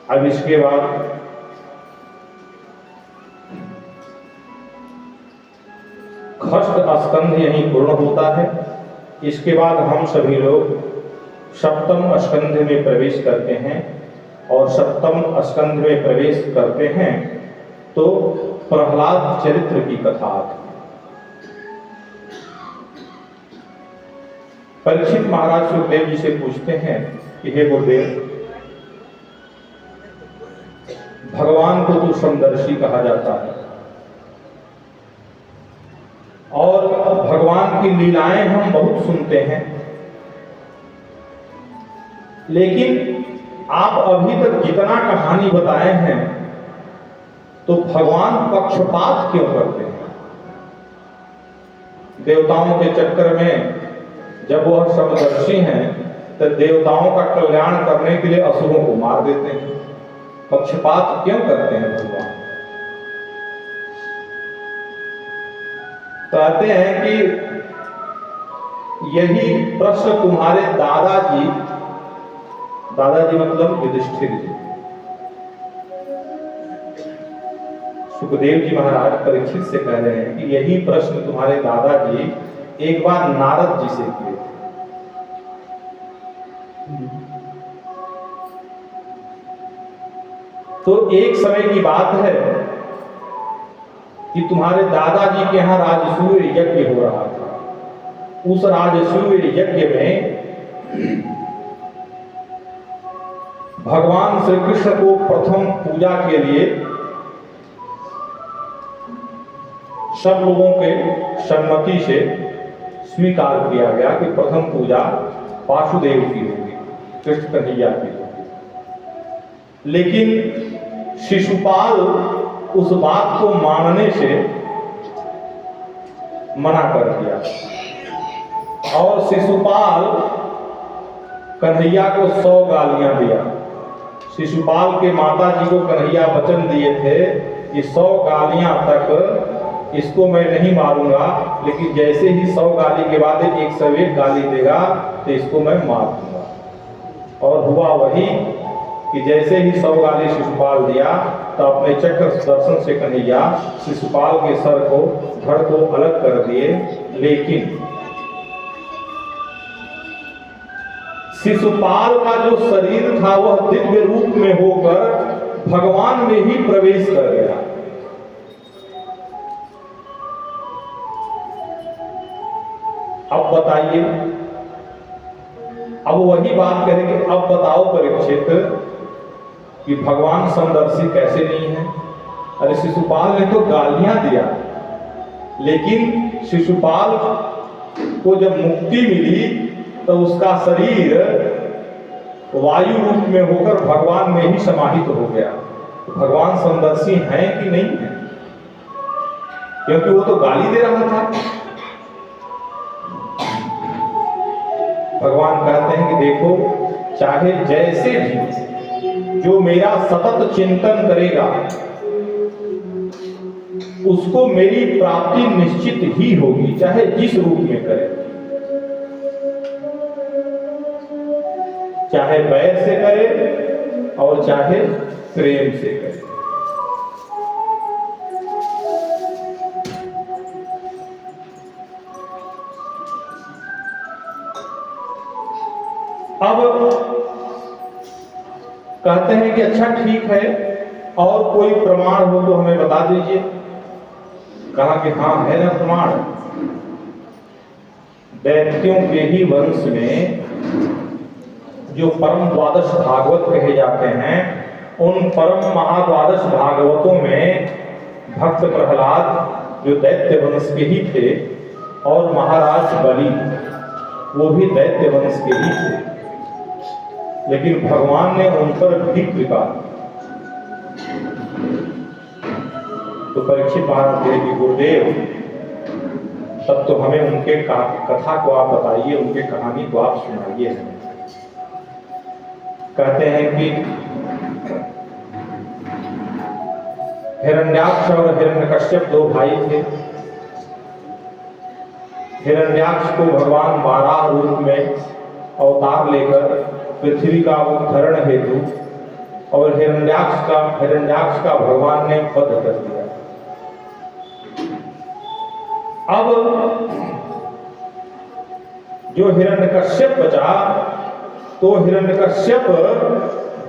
अब इसके बाद षष्ठ स्कंध यहीं पूर्ण होता है। इसके बाद हम सभी लोग सप्तम स्कंध में प्रवेश करते हैं और सप्तम स्कंध में प्रवेश करते हैं तो प्रहलाद चरित्र की कथा आती है। परीक्षित महाराज सुखदेव जी से पूछते हैं कि हे गुरुदेव, भगवान को तो समदर्शी कहा जाता है और भगवान की लीलाएं हम बहुत सुनते हैं, लेकिन आप अभी तक जितना कहानी बताए हैं तो भगवान पक्षपात क्यों करते हैं? देवताओं के चक्कर में जब वह समदर्शी हैं तो देवताओं का कल्याण करने के लिए असुरों को मार देते हैं। पक्षपात क्यों करते हैं भगवान? कहते हैं कि यही प्रश्न तुम्हारे दादाजी मतलब युधिष्ठिर जी, सुखदेव जी महाराज परीक्षित से कह रहे हैं कि यही प्रश्न तुम्हारे दादाजी एक बार नारद जी से किए थे। तो एक समय की बात है कि तुम्हारे दादाजी के यहाँ राजसूय यज्ञ हो रहा था। उस राजसूय यज्ञ में भगवान श्री कृष्ण को प्रथम पूजा के लिए सब लोगों के सम्मति से स्वीकार किया गया कि प्रथम पूजा वासुदेव की होगी, कृष्ण कन्हैया की होगी। लेकिन शिशुपाल उस बात को मानने से मना कर दिया और शिशुपाल कन्हैया को 100 गालियां दिया। शिशुपाल के माता जी को कन्हैया वचन दिए थे कि 100 गालियां तक इसको मैं नहीं मारूंगा, लेकिन जैसे ही 100 गाली के बाद 101 गाली देगा तो इसको मैं मार दूंगा। और हुआ वही कि जैसे ही 100 गाली शिशुपाल दिया तो अपने चक्र सुदर्शन से कन्हैया शिशुपाल के सर को धड़ को अलग कर दिए। लेकिन शिशुपाल का जो शरीर था वह दिव्य रूप में होकर भगवान में ही प्रवेश कर गया। अब बताइए, अब वही बात करेंगे। अब बताओ परीक्षित कि भगवान समदर्शी कैसे नहीं है? अरे शिशुपाल ने तो गालियां दिया, लेकिन शिशुपाल को जब मुक्ति मिली तो उसका शरीर वायु रूप में होकर भगवान में ही समाहित हो गया। तो भगवान समदर्शी हैं कि नहीं है? क्योंकि वो तो गाली दे रहा था। भगवान कहते हैं कि देखो, चाहे जैसे भी जो मेरा सतत चिंतन करेगा उसको मेरी प्राप्ति निश्चित ही होगी, चाहे जिस रूप में करे, चाहे बैर से करे और चाहे प्रेम से करे। अब कहते हैं कि अच्छा ठीक है, और कोई प्रमाण हो तो हमें बता दीजिए। कहा कि हाँ है ना प्रमाण। दैत्यों के ही वंश में जो परम द्वादश भागवत कहे जाते हैं, उन परम महाद्वादश भागवतों में भक्त प्रहलाद जो दैत्य वंश के ही थे और महाराज बलि वो भी दैत्य वंश के ही थे, लेकिन भगवान ने उन पर भी कृपा। तो परीक्षित महाराज कहे कि गुरुदेव, तब तो हमें उनके कथा को आप बताइए, उनके कहानी को आप सुनाइए। कहते हैं कि हिरण्याक्ष और हिरण्यकश्यप 2 भाई थे। हिरण्याक्ष को भगवान बारह रूप में अवतार लेकर पृथ्वी का उद्धरण हेतु और हिरण्याक्ष का भगवान ने वध कर दिया। अब जो हिरण्यकश्यप बचा, तो हिरण्यकश्यप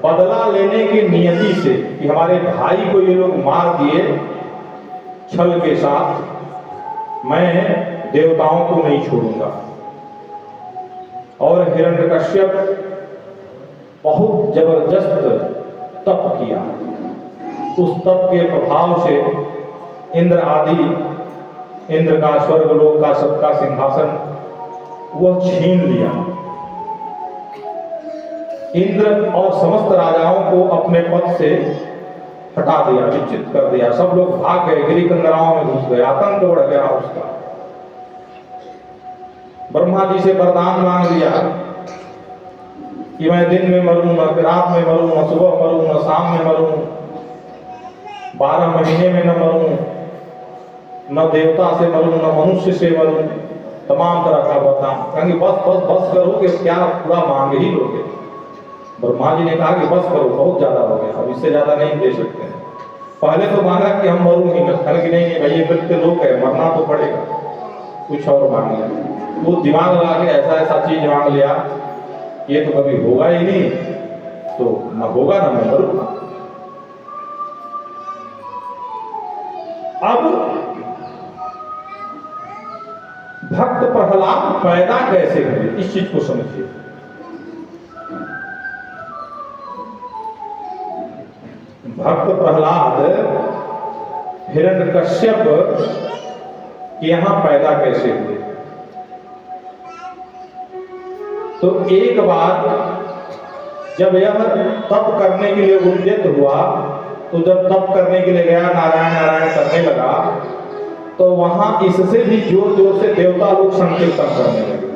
बदला लेने की नियति से कि हमारे भाई को ये लोग मार दिए छल के साथ, मैं देवताओं को नहीं छोड़ूंगा। और हिरण्यकश्यप बहुत जबरदस्त तप किया। उस तप के प्रभाव से इंद्र का स्वर्गलोक का सबका सिंहासन वह छीन लिया। इंद्र और समस्त राजाओं को अपने पद से हटा दिया, विच्युत कर दिया। सब लोग भाग गए, गिरी कंदराओं में घुस गए, आतंक बढ़ गया उसका। ब्रह्मा जी से वरदान मांग लिया कि मैं दिन में मरूं, न रात में मरूं, न सुबह मरूं, न शाम में मरूं, 12 महीने में न मरूं, न देवता से मरूं, न मनुष्य से मरूं, तमाम तरह का वरदान। कहेंगे बस करोगे, क्या पूरा मांग ही लोगे? ब्रह्मा जी ने कहा कि बस करो, बहुत ज्यादा हो गया, अब इससे ज्यादा नहीं दे सकते हैं। पहले तो मांगा कि हम मरूंगी, कि नहीं भाई ये मृत्यु लोक है, मरना तो पड़ेगा, कुछ और मांग लिया। वो दिमाग लगा के ऐसा चीज मांग लिया, ये तो कभी होगा ही नहीं, तो न होगा ना मैं मरूंगा। अब भक्त प्रहलाद पैदा कैसे हुए, इस चीज को समझिए। भक्त प्रहलाद हिरण्यकश्यप के यहां पैदा कैसे हुए? तो एक बार जब यह तप करने के लिए उद्यत हुआ, तो जब तप करने के लिए गया, नारायण नारायण करने लगा, तो वहां इससे भी जोर जोर से देवता लोग संकीर्तन करने लगे।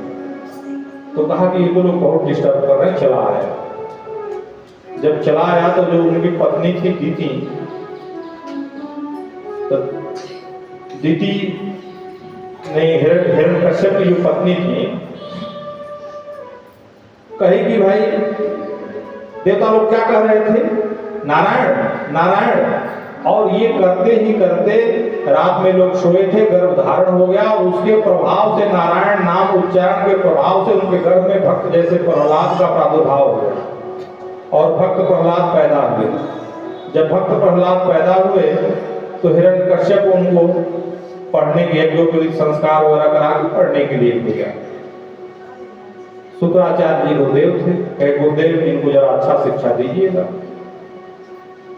तो कहा कि ये तो लोग बहुत डिस्टर्ब कर रहे हैं, चला आया। जब चला आया तो जो उनकी पत्नी थी दीति, तो दीति नहीं, हिरण्यकश्यप की जो पत्नी थी, कही कि भाई देवता लोग क्या कह रहे थे, नारायण नारायण। और ये करते ही करते रात में लोग सोए थे, गर्भ धारण हो गया, और उसके प्रभाव से, नारायण नाम उच्चारण के प्रभाव से उनके गर्भ में भक्त जैसे प्रहलाद का प्रादुर्भाव हो गया और भक्त प्रहलाद पैदा हुए। जब भक्त प्रहलाद पैदा हुए तो हिरण्यकश्यप उनको पढ़ने के यज्ञोपवीत संस्कार वगैरह करा के पढ़ने के लिए भेजा। शुक्राचार्य जी गुरुदेव थे, कहे गुरुदेव इनको जरा अच्छा शिक्षा दीजिएगा।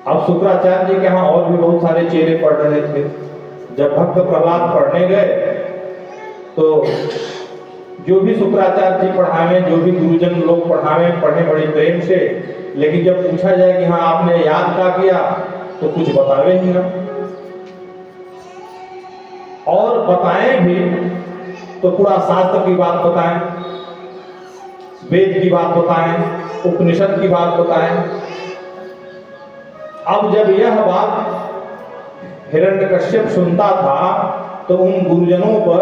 अब शुक्राचार्य जी के यहाँ और भी बहुत सारे चेले पढ़ रहे थे। जब भक्त प्रहलाद पढ़ने गए तो जो भी शुक्राचार्य जी पढ़ावे, जो भी गुरुजन लोग पढ़ावे, पढ़े बड़ी प्रेम से, लेकिन जब पूछा जाए कि हाँ आपने याद क्या किया, तो कुछ बतावे ही ना। और बताएं भी तो पूरा शास्त्र की बात बताएं, वेद की बात बताएं, उपनिषद की बात बताएं। अब जब यह बात हिरण्यकश्यप सुनता था तो उन गुरुजनों पर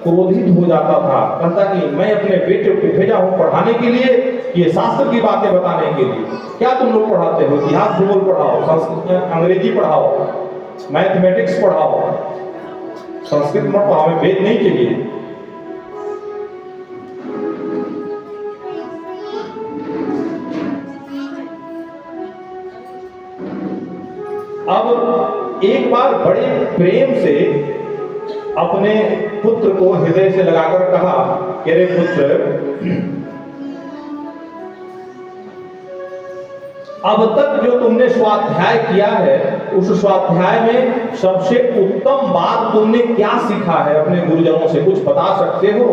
क्रोधित हो जाता था। कहता कि मैं अपने बेटे को भेजा हूं पढ़ाने के लिए, ये शास्त्र की बातें बताने के लिए, क्या तुम लोग पढ़ाते हो? इतिहास भूगोल पढ़ाओ, संस्कृत अंग्रेजी पढ़ाओ, मैथमेटिक्स पढ़ाओ, संस्कृत मत पढ़ाओ, हमें वेद नहीं चाहिए। अब एक बार बड़े प्रेम से अपने पुत्र को हृदय से लगाकर कहा कि रे पुत्र, अब तक जो तुमने स्वाध्याय किया है, उस स्वाध्याय में सबसे उत्तम बात तुमने क्या सीखा है अपने गुरुजनों से, कुछ बता सकते हो?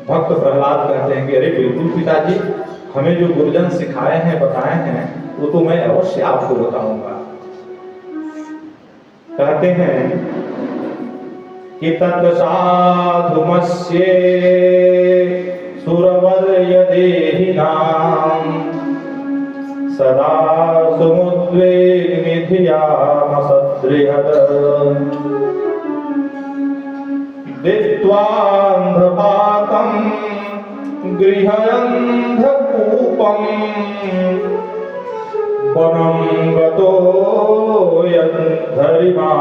भक्त प्रहलाद कहते हैं कि अरे बिल्कुल पिताजी, हमें जो गुरुजन सिखाए हैं, बताए हैं, वो तो मैं अवश्य आपको बताऊंगा। कहते हैं कि तत्साधुमस्ये सुरवर्य देहिनां सदा समुद्वेगनिधियामसदृहद दित्वान्धपातं गृहयन्ध अंधकूपम वनं गतो यद्धरिमाश्रयेत।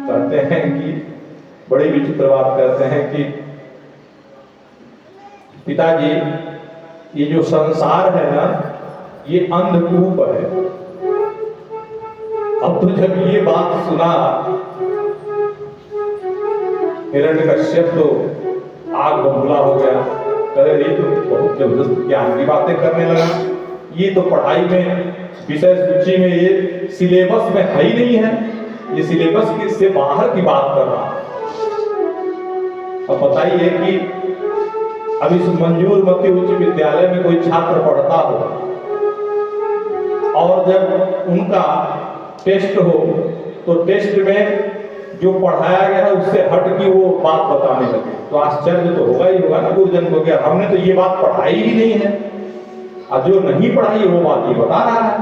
कहते हैं कि बड़ी विचित्र बात कहते हैं कि पिताजी ये जो संसार है ना ये अंधकूप है। अब तो जब ये बात सुना हिरण्यकश्यप तो आग बबूला हो गया। अरे ये तो बहुत जबरदस्त ज्ञान की बातें करने लगा। ये तो पढ़ाई में विषय सूची में ये सिलेबस में है ही नहीं है। ये सिलेबस से बाहर की बात कर रहा। अब बताइए कि अब इस मंजूरमती उच्च विद्यालय में कोई छात्र पढ़ता हो और जब उनका टेस्ट हो तो टेस्ट में जो पढ़ाया गया है उससे हट के वो बात बताने लगे तो आश्चर्य तो होगा ही होगा ना गुरुजन को, क्या हमने तो ये बात पढ़ाई ही नहीं है और जो नहीं पढ़ाई वो बात ये बता रहा है।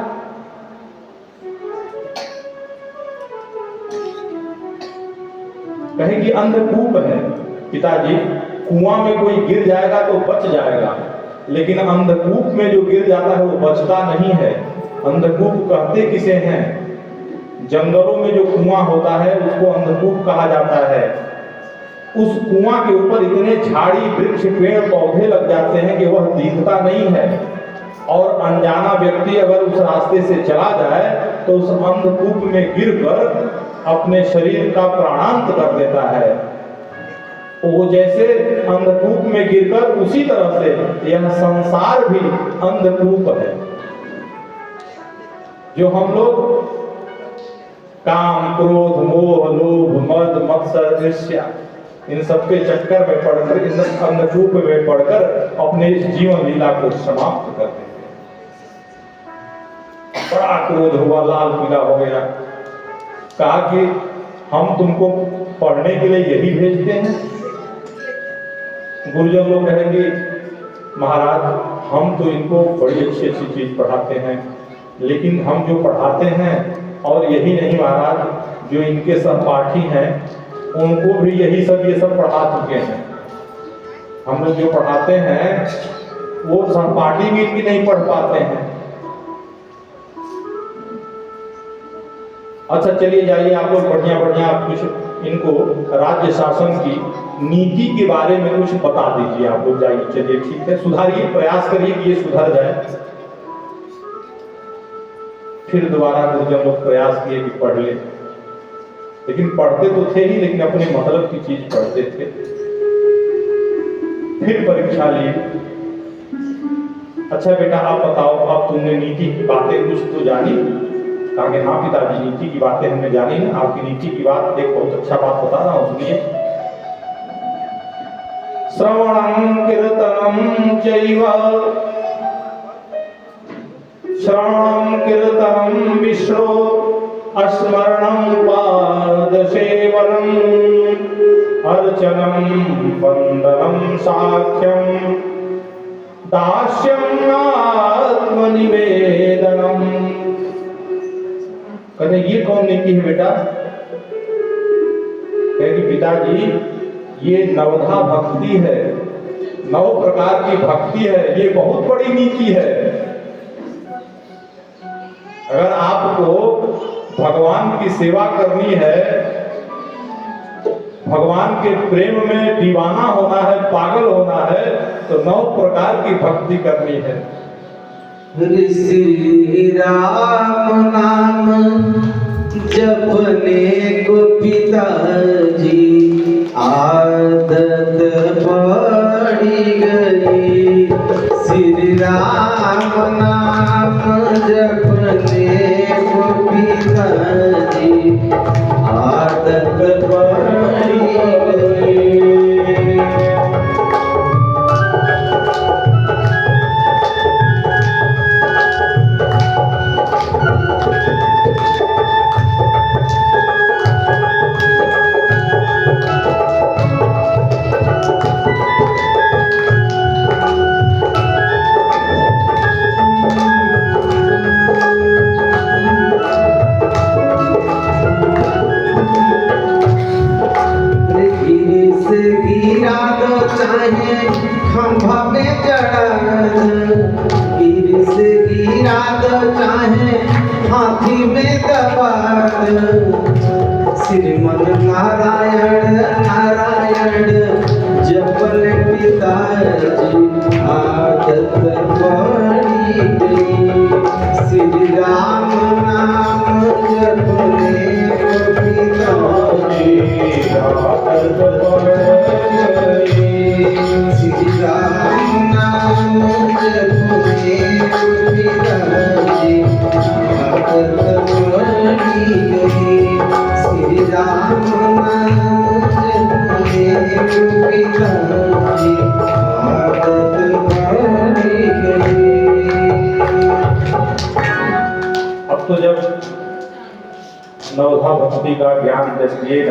कहे कि अंधकूप है पिताजी, कुआं में कोई गिर जाएगा तो बच जाएगा, लेकिन अंधकूप में जो गिर जाता है वो बचता नहीं है। अंधकूप कहते किसे हैं? जंगलों में जो कुआं होता है उसको अंधकूप कहा जाता है। उस कुआं के ऊपर इतने झाड़ी वृक्ष पेड़ पौधे लग जाते हैं कि वह दिखता नहीं है और अनजाना व्यक्ति अगर उस रास्ते से चला जाए तो उस अंधकूप में गिरकर अपने शरीर का प्राणांत कर देता है। वो जैसे अंधकूप में गिरकर उसी तरह से यह संसार भी अंधकूप है। जो हम लोग काम क्रोध मोह लोभ मद मत्सर ईर्ष्या इन सबके चक्कर में पड़कर इस अंधकूप में पड़कर अपने इस जीवन लीला को समाप्त कर देते हैं। बड़ा क्रोध हुआ, लाल पीला हो गया, कहा कि हम तुमको पढ़ने के लिए यही भेजते हैं। गुरुजन लोग कहेंगे महाराज हम तो इनको बड़ी अच्छी अच्छी चीज पढ़ाते हैं, लेकिन हम जो पढ़ाते हैं और यही नहीं महाराज, जो इनके सहपाठी हैं उनको भी यही सब ये सब पढ़ा चुके हैं। हम लोग जो पढ़ाते हैं वो सहपाठी भी इनकी नहीं पढ़ पाते हैं। अच्छा चलिए जाइए आप लोग बढ़िया बढ़िया कुछ इनको राज्य शासन की नीति के बारे में कुछ बता दीजिए। आप लोग जाइए, चलिए ठीक है, सुधारिए, प्रयास करिए कि ये सुधर जाए। फिर दोबारा गुरुजन लोग प्रयास किए कि पढ़ ले, लेकिन पढ़ते तो थे ही, लेकिन अपने मतलब की चीज पढ़ते थे। फिर परीक्षा ली। अच्छा बेटा आप बताओ, अब तुमने नीति की बातें कुछ तो जानी? कहा कि हाँ पिताजी नीति की बातें हमने जानी ना। आपकी नीति की बात एक बहुत अच्छा बात बता रहा हूँ, सुनिए। श्रवणं कीर्तनं चैव श्रवणं कीर्तनं विष्णु स्मरणं पादसेवनम् अर्चनं वन्दनं साख्यं दास्यं आत्मनिवेदनम्। कहते ये कौन नीति है बेटा? कहेगी पिताजी ये नवधा भक्ति है, 9 प्रकार की भक्ति है, ये बहुत बड़ी नीति है। अगर आपको भगवान की सेवा करनी है, भगवान के प्रेम में दीवाना होना है, पागल होना है, तो 9 प्रकार की भक्ति करनी है। श्री राम नाम जपने को पिताजी आदत पड़ी गई। श्री राम नाम जपने को पिताजी आदत पड़ी गई। श्रीमन नारायण नारायण जपन पिताजी आदत पड़ी गई। श्री राम नाम जपने पिताजी आदत पड़ गई। श्री राम नाम जपने पिताजी आदत पड़ी गई। श्री राम नाम जपने पिताजी आदत पड़ी गई। अब तो जब नवधा भक्ति का ज्ञान दे न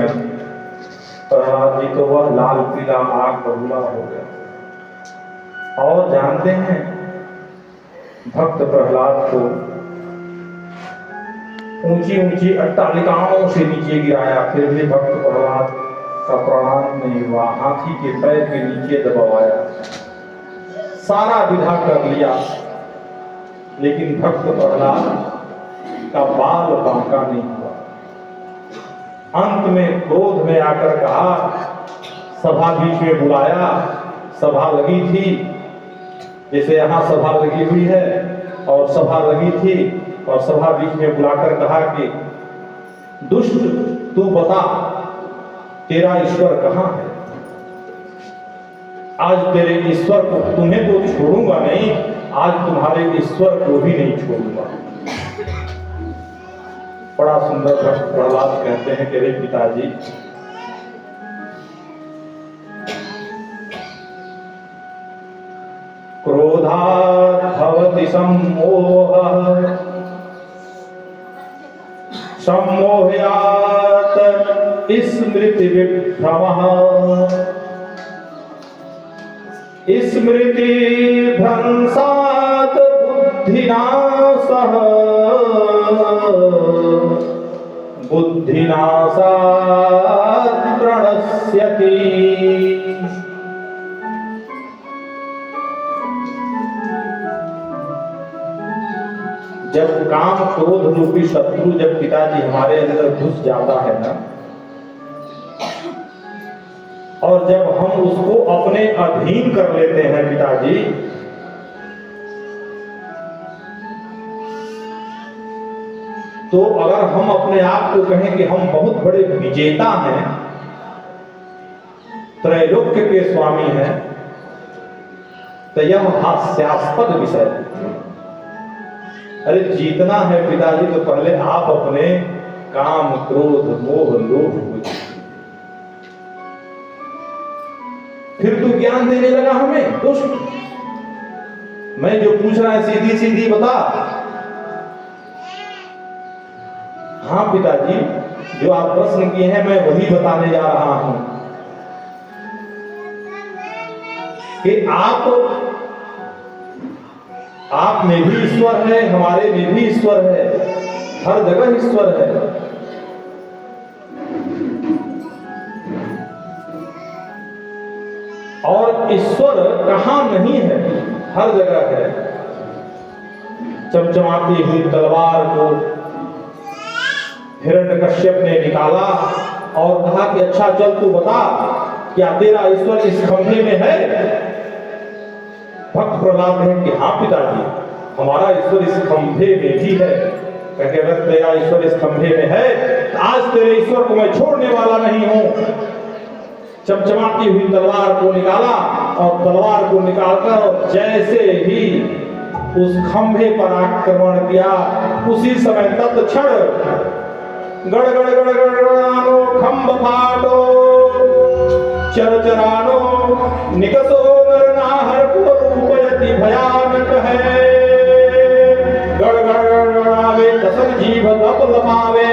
प्रहलाद जी तो वह लाल पीला आग बबूला हो गया। और जानते हैं भक्त प्रहलाद को ऊंची ऊंची अट्टालिकाओं से नीचे गिराया, फिर भी भक्त प्रहलाद का प्राण नहीं हुआ। हाथी के पैर के नीचे दबाया, सारा विधा कर लिया, लेकिन भक्त प्रहलाद का बाल बांका नहीं हुआ। अंत में क्रोध में आकर कहा, सभा बीच में बुलाया, सभा लगी थी जैसे यहाँ सभा लगी हुई है, और सभा लगी थी और सभा बीच में बुलाकर कहा कि दुष्ट तू बता तेरा ईश्वर कहाँ है। आज तेरे ईश्वर को, तुम्हें तो छोड़ूंगा नहीं, आज तुम्हारे ईश्वर को भी नहीं छोड़ूंगा। बड़ा सुंदर भक्त प्रहलाद कहते हैं कि रे पिताजी, क्रोधात् भवति सम्मोहः सम्मोहात् स्मृति विभ्रमः स्मृति भ्रंशात् बुद्धिनाशः बुद्धिनाशात् प्रणश्यति। जब काम क्रोध रूपी शत्रु जब पिताजी हमारे अंदर घुस जाता है ना, और जब हम उसको अपने अधीन कर लेते हैं पिताजी, तो अगर हम अपने आप को कहें कि हम बहुत बड़े विजेता हैं, त्रैलोक्य के स्वामी हैं, तो यह हास्यास्पद विषय है। अरे जीतना है पिताजी तो पहले आप अपने काम क्रोध मोह लोभ को जीतिए, फिर तू ज्ञान देने लगा हमें दुष्ट। मैं जो पूछ रहा है सीधी सीधी बता। हाँ पिताजी, जो आप प्रश्न किए हैं मैं वही बताने जा रहा हूं कि आप में भी ईश्वर है, हमारे में भी ईश्वर है, हर जगह ईश्वर है। और ईश्वर कहां नहीं है, हर जगह है। चमचमाती हुई तलवार को हिरण्यकश्यप ने निकाला और कहा कि अच्छा चल तू बता, क्या तेरा ईश्वर इस खंभे में है? भक्त प्रहलाद कहे कि हाँ पिताजी, हमारा ईश्वर इस खंभे में भी है। कहे अगर तेरा ईश्वर इस खंभे में है तो आज तेरे ईश्वर को मैं छोड़ने वाला नहीं हूं। चमचमाती हुई तलवार को निकाला और तलवार को निकालकर जैसे ही उस खंभे पर आक्रमण किया, उसी समय तत्क्षण गड़ गड़ गड़ गड़ानो खंभ फाटो चरचरानो निकसो नरनाहर को रूपयति भयानक है। गड़ गड़ गड़ावे दसन जीव लप लपावे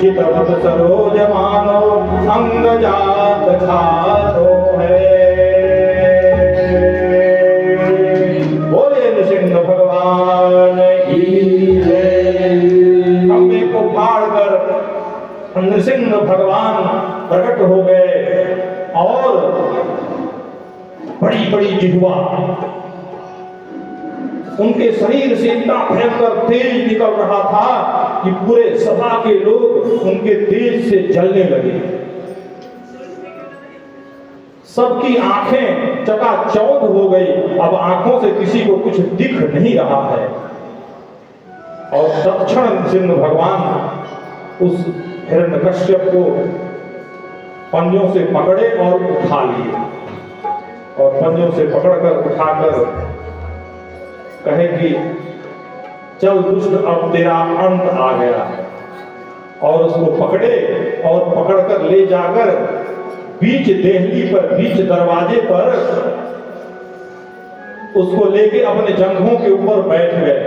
चितवत सरोजमानो अंग जात खारो है। बोले नृसिंह भगवान की जय। खंभे को फाड़कर नृसिंह भगवान प्रकट हो गए और बड़ी बड़ी जिह्वा उनके शरीर से इतना भयंकर तेज निकल रहा था कि पूरे सभा के लोग उनके तेज से जलने लगे। सबकी आंखें चकाचौंध हो गई, अब आंखों से किसी को कुछ दिख नहीं रहा है। और तत्क्षण सिंह भगवान उस हिरण्यकश्यप को पंजों से पकड़े और उठा लिए, और पंजों से पकड़कर उठाकर कहे कि चल दुष्ट, अब तेरा अंत आ गया। और उसको पकड़े और पकड़कर ले जाकर बीच देहली पर, बीच दरवाजे पर उसको लेके अपने जंघों के ऊपर बैठ गए।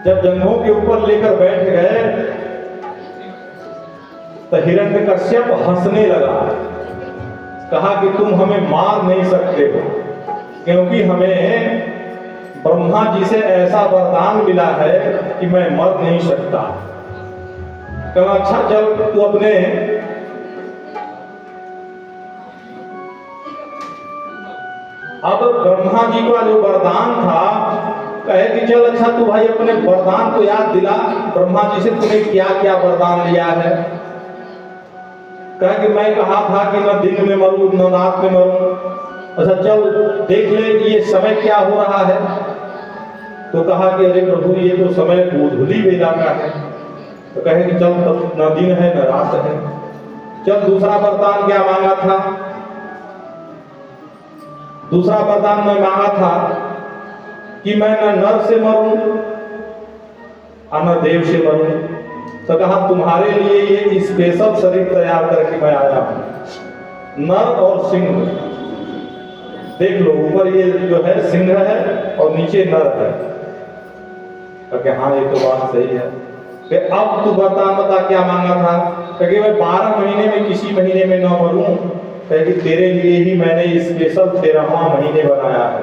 जब जंघों के ऊपर लेकर बैठ गए तो हिरण्यकश्यप हंसने लगा। कहा कि तुम हमें मार नहीं सकते हो, क्योंकि हमें ब्रह्मा जी से ऐसा वरदान मिला है कि मैं मर नहीं सकता। कहा अच्छा चल तू अपने अब ब्रह्मा जी का जो वरदान था, कहे कि चल अच्छा तू भाई अपने वरदान को याद दिला, ब्रह्मा जी से तूने क्या क्या वरदान लिया है। कहे कि मैं कहा था कि न दिन में मरूं न रात में मरूं। अच्छा चल देख ले ये समय क्या हो रहा है। तो कहा कि अरे प्रभु ये तो समय गोधूली बेला का है। तो कहे कि चल तब न दिन है न रात है। चल दूसरा वरदान क्या मांगा था। दूसरा वरदान मैं मांगा था कि मैं न नर से मरूं और न देव से मरूं। तो कहा तुम्हारे लिए ये स्पेशल शरीर तैयार करके मैं आया हूं, नर और सिंह। देख लो ऊपर ये जो है सिंह है और नीचे नर है। तो हाँ ये तो बात सही है। कि अब तू बता क्या मांगा था। क्योंकि मैं 12 महीने में किसी महीने में न मरूं, क्योंकि तेरे लिए ही मैंने स्पेशल 13वां महीने बनाया है।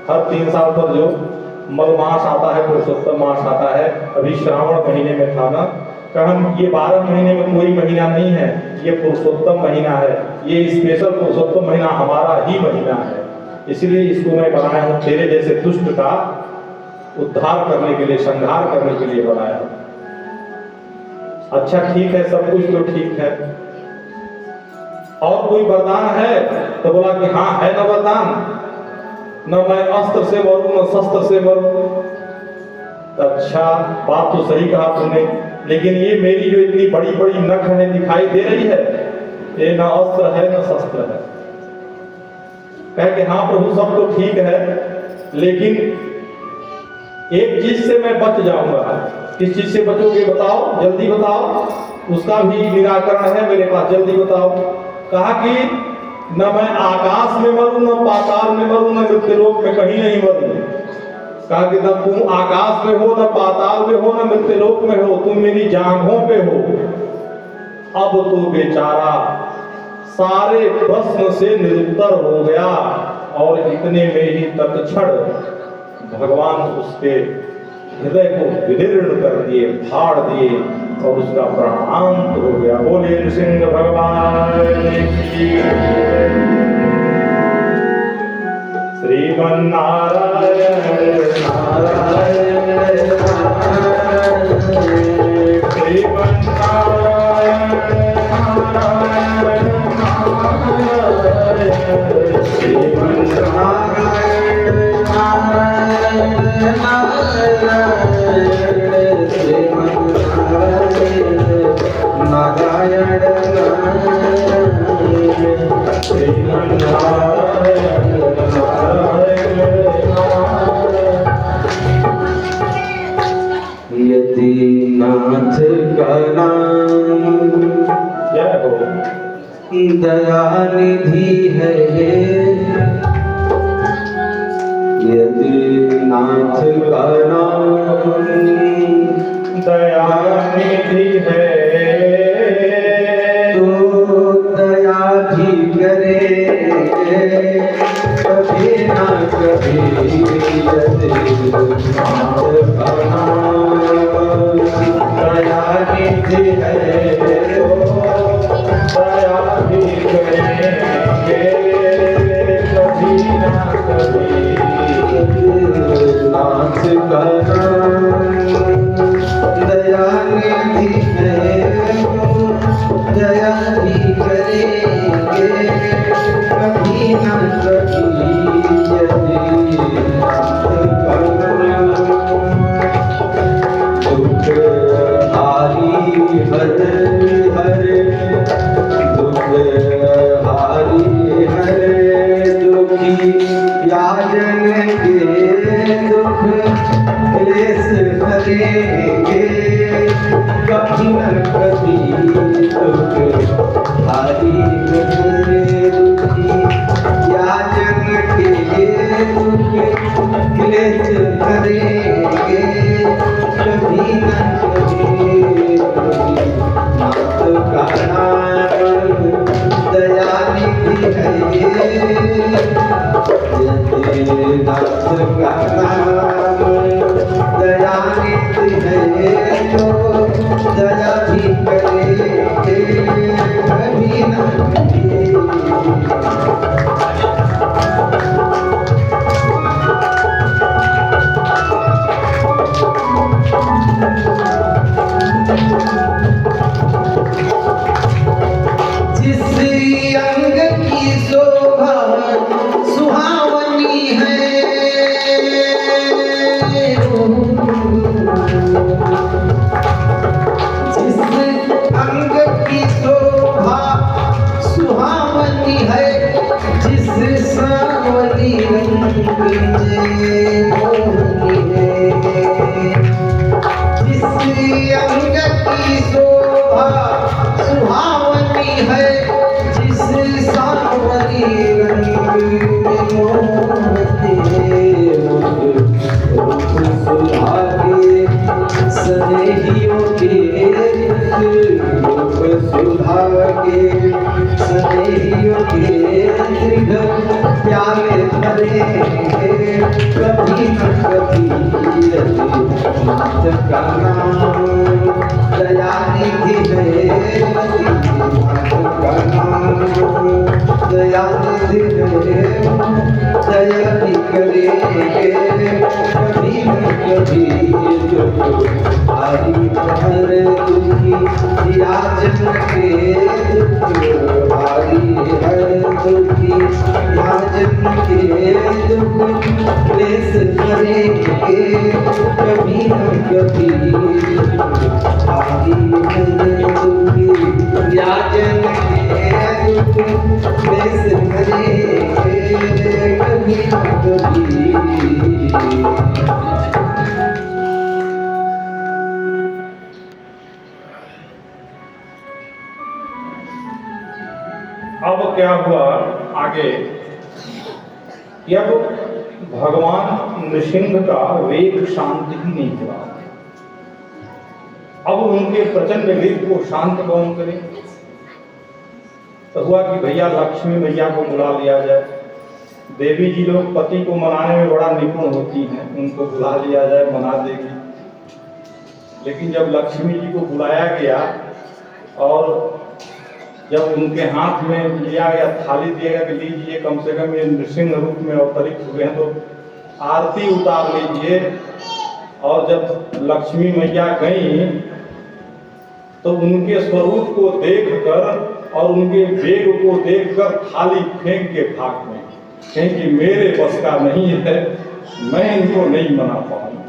हर 3 साल पर जो मल मास आता है, पुरुषोत्तम मास आता है, अभी श्रावण महीने में था ना, कहम ये 12 महीने में कोई महीना नहीं है, ये पुरुषोत्तम महीना है। ये स्पेशल पुरुषोत्तम महीना हमारा ही महीना है, इसलिए इसको मैं बनाया हूँ तेरे जैसे दुष्ट का उद्धार करने के लिए, संहार करने के लिए बनाया हूँ। अच्छा ठीक है, सब कुछ तो ठीक है, और कोई वरदान है। तो बोला कि हाँ है ना वरदान, न मैं अस्त्र से मरूं न शस्त्र से मरूं। अच्छा बात तो सही कहा तुमने, लेकिन ये मेरी जो इतनी बड़ी बड़ी नख है दिखाई दे रही है, ये न अस्त्र है न शस्त्र है। कहे कि हाँ प्रभु सब तो ठीक है, लेकिन एक चीज से मैं बच जाऊंगा। किस चीज से बचोगे बताओ, जल्दी बताओ, उसका भी निराकरण है मेरे पास, जल्दी बताओ। कहा कि न मैं आकाश में मरूं न पाताल में मरूं न मृत्युलोक में कहीं नहीं मरूं। कहा कि न तुम आकाश में हो न पाताल में हो न मृत्युलोक में हो, तुम मेरी जांघों पे हो। अब तो बेचारा सारे प्रश्न से निरुत्तर हो गया, और इतने में ही तत्क्षण भगवान उसके हृदय को विदीर्ण कर दिए, फाड़ दिए, और उसका प्राणांत हो गया। बोले नृसिंह भगवान की। श्रीमन्नारायण नारायण नारायण, श्रीमन्नारायण नारायण नारायण, श्रीमन्नारायण यदि नाथ का नाम जय हो, दयानिधि है, यदि नाथ का नाम दयानिधि है, तो दया भी करे कभी ना कभी। यदि नाथ का नाम दयानिधि है, दया भी करेंगे कभी ना कभी। नाम दया निधि है दया भी करेंगे कभी न कभी यदि दुख हारी हर हर दुख हारी हर दुखी याजन के दुख क्लेश हरेंगे कभी न कभी दुख हारी हर दुखी याजन के दुख क्लेश हरेंगे कभी न कभी नाथ का नाम दया निधि है नाथ का नाम दया निधि है तो दया भी करेंगे कभी न कभी जिस अंग की शोभा सुहावनी है जिस अंग की शोभा सुहावनी है जिस सांवली रंग में मोहनी है जिस अंग की शोभा सुहावनी है जिस सांवली रंग में मोहती है रूप सुधागे स्नेहियों के रूप सुधागे स्नेहियों के दृढ़ प्याले धरेंगे कभी न कभी नाथ का नाम दया निधि है नाथ का नाम दया निधि है दया भी करेंगे कभी न कभी हारी हर दुखी याजन के दुख हारी हर दुखी याजन के दुख क्लेश करेंगे कभी न कभी हारी हर दुखी याजन के दुख क्लेश करेंगे कभी न कभी अब क्या हुआ आगे कि अब भगवान नृसिंह का वेग शांत ही नहीं हुआ। अब उनके प्रचंड वेग को शांत कौन करे? तो हुआ कि भैया लक्ष्मी मैया को बुला लिया जाए। देवी जी लोग पति को मनाने में बड़ा निपुण होती हैं, उनको बुला लिया जाए, मना देगी। लेकिन जब लक्ष्मी जी को बुलाया गया और जब उनके हाथ में लिया गया, थाली दिया गया कि लीजिए, कम से कम ये नृसिंह रूप में अवतरित हुए हैं तो आरती उतार लीजिए। और जब लक्ष्मी मैया गई तो उनके स्वरूप को देखकर और उनके वेग को देखकर थाली फेंक के भाग में, क्योंकि मेरे बस का नहीं है, मैं इनको नहीं मना पाऊंगा।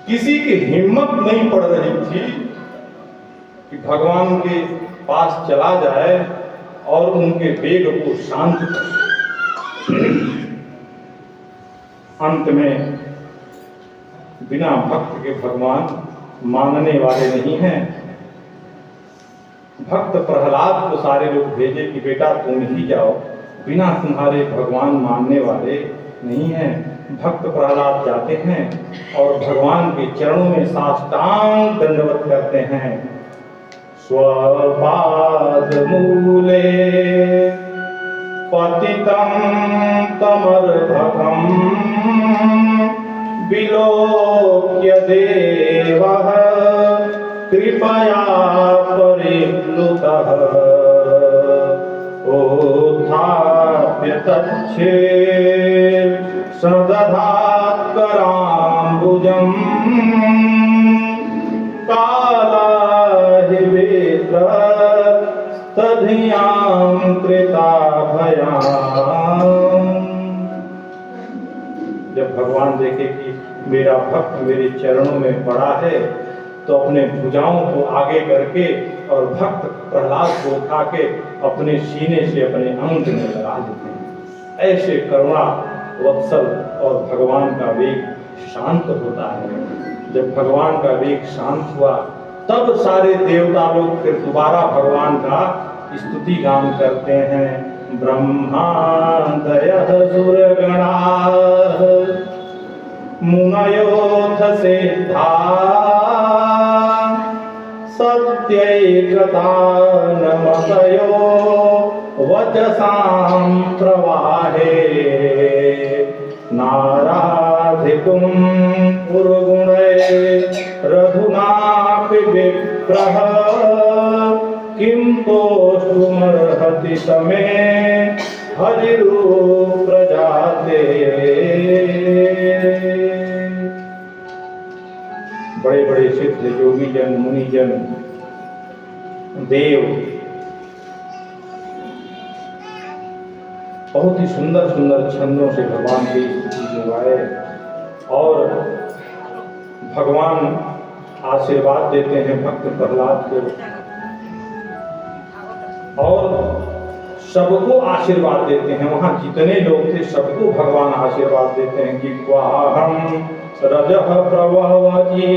किसी की हिम्मत नहीं पड़ रही थी कि भगवान के पास चला जाए और उनके वेग को शांत करे। अंत में बिना भक्त के भगवान मानने वाले नहीं हैं। भक्त प्रहलाद को सारे लोग भेजे कि बेटा तुम ही जाओ, बिना तुम्हारे भगवान मानने वाले नहीं हैं। भक्त प्रहलाद जाते हैं और भगवान के चरणों में साष्टांग दंडवत करते हैं। स्वपाद मूले पतितं तमर्भकं विलोक्य देवः कृपया परिप्लुतः उत्थाप्य तच्छे सदधात् कराम्बुजं भुजम कालाहिवेत्र तधियां कृता भयाम। जब भगवान देखे कि मेरा भक्त मेरे चरणों में पड़ा है तो अपने भुजाओं को आगे करके और भक्त प्रहलाद को उठा के अपने सीने से अपने अंग में लगा देते हैं। ऐसे करुणा वत्सल और भगवान का वेग शांत होता है। जब भगवान का वेग शांत हुआ तब सारे देवता लोग फिर दोबारा भगवान का स्तुति गान करते हैं। ब्रह्मा दयः सुरगणाः मुनयोऽथ सिद्धाः सत्यैकतानमतयो वचसां प्रवाहे नाराधितुं पुरगुणैरधुनापि विप्रः किं तोष्टुमर्हति समे हरिरूपप्रजाते। बड़े बड़े सिद्ध योगी जन, मुनि जन, देव बहुत ही सुंदर सुंदर छंदों से भगवान की स्तुति गाए और भगवान आशीर्वाद देते हैं भक्त प्रहलाद को और सबको आशीर्वाद देते हैं। वहां जितने लोग थे सबको भगवान आशीर्वाद देते हैं कि क्वाहम रजः प्रवहवती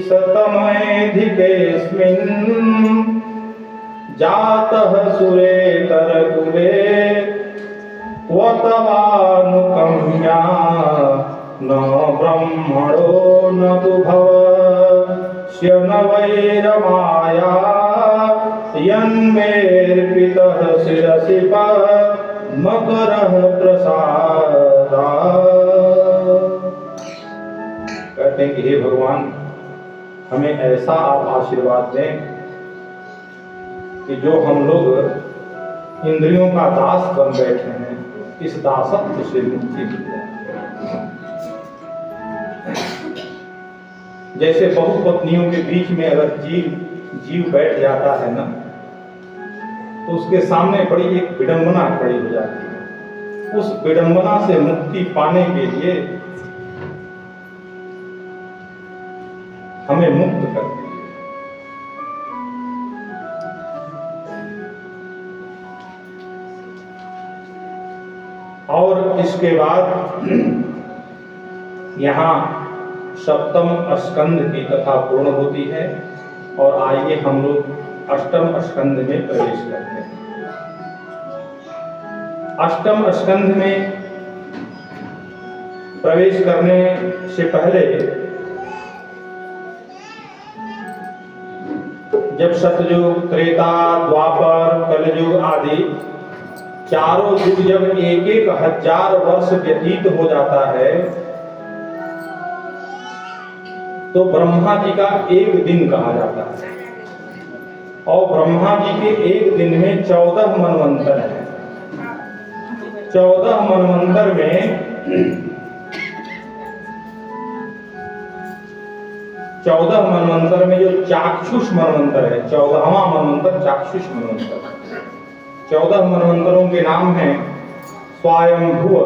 सतमैधिकेऽस्मिन् जातः सुरेतरकुले त्वतवानुकम्या न ब्रह्मणो न तु भवस्य न वैरमाया यन्मेर्पितः शिरसि मकरः प्रसादा। कहते हैं कि हे भगवान हमें ऐसा आप आशीर्वाद दें कि जो हम लोग इंद्रियों का दास बन बैठे हैं इस दासत्व से मुक्ति मिल जाए। जैसे बहुपत्नियों के बीच में अगर जीव बैठ जाता है ना तो उसके सामने बड़ी एक विडंबना खड़ी हो जाती है। उस विडंबना से मुक्ति पाने के लिए हमें मुक्त कर दीजिए। और इसके बाद यहाँ सप्तम स्कंद की कथा पूर्ण होती है और आइए हम लोग अष्टम स्कंद में प्रवेश करते हैं। अष्टम स्कंद में प्रवेश करने से पहले जब सतयुग, त्रेता, द्वापर, कलयुग आदि चारों युग जब एक एक हजार वर्ष व्यतीत हो जाता है तो ब्रह्मा जी का एक दिन कहा जाता है और ब्रह्मा जी के एक दिन में 14 मनवंतर है। 14 मनवंतर में 14 मनवंतर में जो चाक्षुष मनवंतर है, 14वां मनवंतर चाक्षुष मनवंतर। 14 मनवंतरों के नाम हैं स्वायंभुव,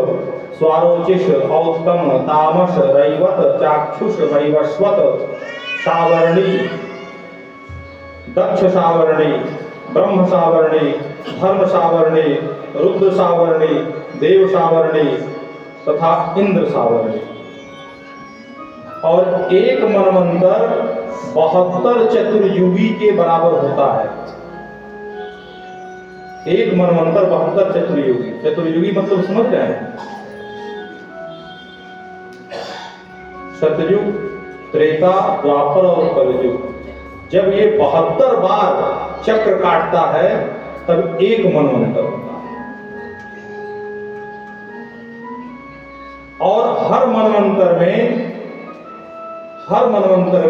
स्वारोचिष, औत्तम, तामस, रैवत, चाक्षुष, वैवस्वत, सावर्णी, दक्ष सावर्णी, ब्रह्म सावर्णी, धर्म सावर्णी, रुद्र सावर्णी, देव सावर्णी तथा इंद्र सावर्णी। और एक मनवंतर 72 चतुर्युगी के बराबर होता है। एक मनवंतर 72 चतुर्युगी। चतुर्युगी मतलब समझ रहे हैं? सतयुग, त्रेता, द्वापर और कलयुग। जब ये 72 बार चक्र काटता है तब एक मनवंतर होता है। और हर मनवंतर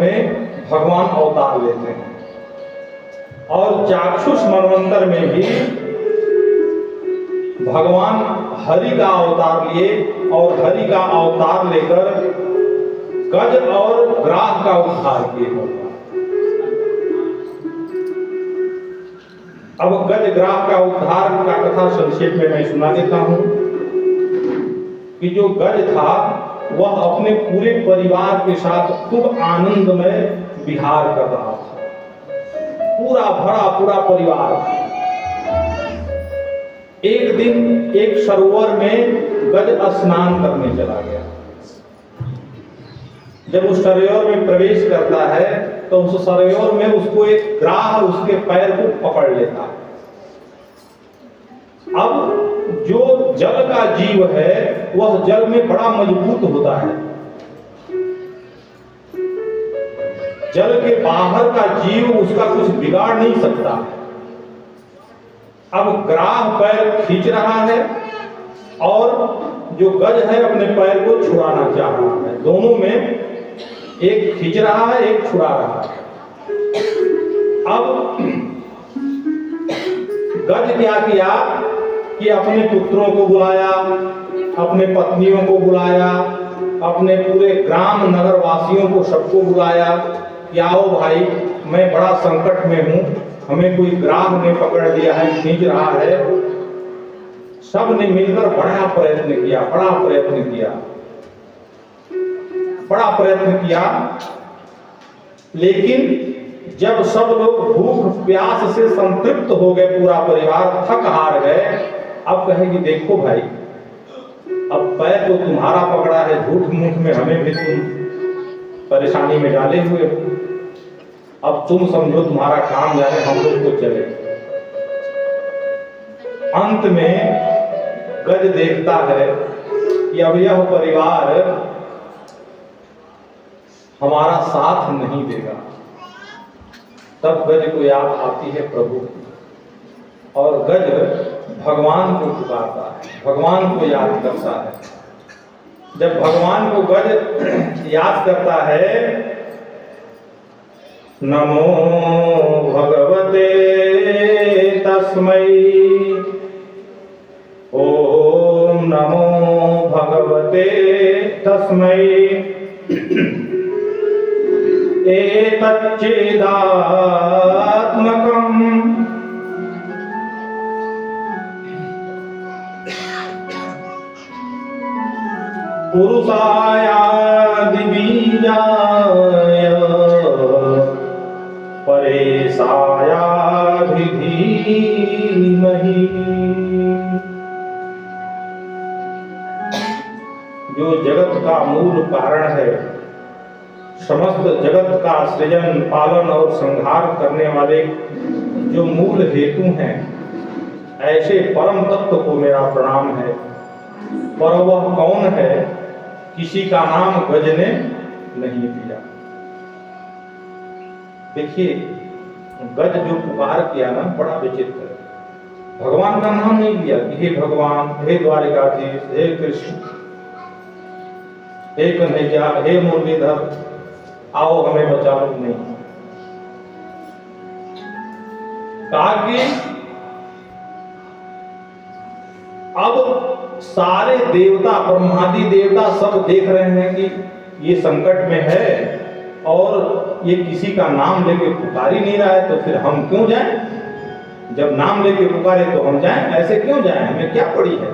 में भगवान अवतार लेते हैं। और चाक्षुष मनवंतर में भी भगवान हरि का अवतार लिए और हरि का अवतार लेकर गज और ग्राह का उद्धार किए होगा। अब गज ग्राह का उद्धार का कथा संक्षेप में मैं सुना देता हूं कि जो गज था वह अपने पूरे परिवार के साथ खूब आनंदमय विहार कर रहा था। पूरा भरा पूरा परिवार। एक दिन एक सरोवर में गज स्नान करने चला गया। जब उस सरोवर में प्रवेश करता है तो उस सरोवर में उसको एक ग्राह उसके पैर को पकड़ लेता है। अब जो जल का जीव है वह जल में बड़ा मजबूत होता है। जल के बाहर का जीव उसका कुछ बिगाड़ नहीं सकता। अब ग्राह पैर खींच रहा है और जो गज है अपने पैर को छुड़ाना चाह रहा है। दोनों में एक खींच रहा है, एक छुड़ा रहा है। अब गज क्या किया कि अपने पुत्रों को बुलाया, अपने पत्नियों को बुलाया, अपने पूरे ग्राम नगर वासियों को सबको बुलाया कि आओ भाई, मैं बड़ा संकट में हूं, हमें कोई ग्राह ने पकड़ लिया है, खींच रहा है। सब ने मिलकर बड़ा प्रयत्न किया, बड़ा प्रयत्न किया। लेकिन जब सब लोग भूख प्यास से संतृप्त हो गए, पूरा परिवार थक हार गए, अब कहे कि देखो भाई, अब पैर तो तुम्हारा पकड़ा है, झूठ मूठ में हमें भी तुम परेशानी में डाले हुए हो। अब तुम समझो तुम्हारा काम जाने, हम लोग तो चले। अंत में गज देखता है कि अब यह परिवार हमारा साथ नहीं देगा। तब गज को याद आती है प्रभु, और गज भगवान को पुकारता है, भगवान को याद करता है। जब भगवान को गज याद करता है, नमो भगवते तस्मै, ओम नमो भगवते तस्मै, एतच्चेदात्मकम् पुरुषायादिबीजाय परेशाय धीमहि। जो जगत का मूल कारण है, समस्त जगत का सृजन, पालन और संहार करने वाले जो मूल हेतु हैं, ऐसे परम तत्व को मेरा प्रणाम है। पर वह कौन है, किसी का नाम गज ने नहीं दिया। देखिए, गज जो पुकार किया ना, बड़ा विचित्र है। भगवान का नाम नहीं लिया कि हे भगवान, हे द्वारिकाधीश, हे कृष्ण, हे कन्हैया, हे मुरलीधर, आओ हमें बचाओ, नहीं। कहा कि अब सारे देवता, ब्रह्मादि देवता सब देख रहे हैं कि ये संकट में है और ये किसी का नाम लेके पुकार ही नहीं रहा है, तो फिर हम क्यों जाएं? जब नाम लेके पुकारे तो हम जाएं, ऐसे क्यों जाएं? हमें क्या पड़ी है?